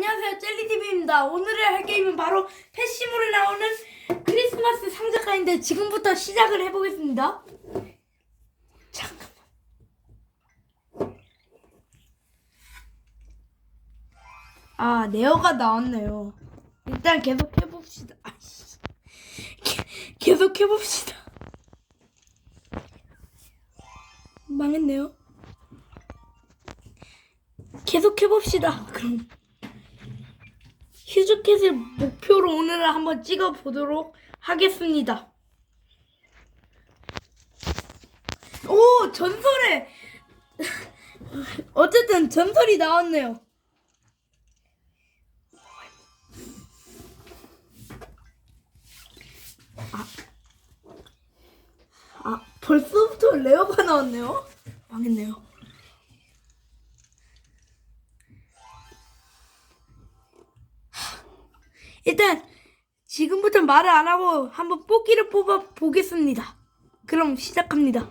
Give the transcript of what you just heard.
안녕하세요, 젤리TV입니다. 오늘의 할 게임은 바로 패시브로 나오는 크리스마스 상자가인데 지금부터 시작을 해보겠습니다. 잠깐만. 네어가 나왔네요. 일단 계속 해봅시다. 계속 해봅시다. 망했네요. 계속 해봅시다. 그럼. 휴즈캣을 목표로 오늘은 한번 찍어보도록 하겠습니다. 오! 전설의! 어쨌든 전설이 나왔네요. 벌써부터 레어가 나왔네요. 망했네요. 일단 지금부터 말을 안 하고 한번 뽑기를 뽑아 보겠습니다. 그럼 시작합니다.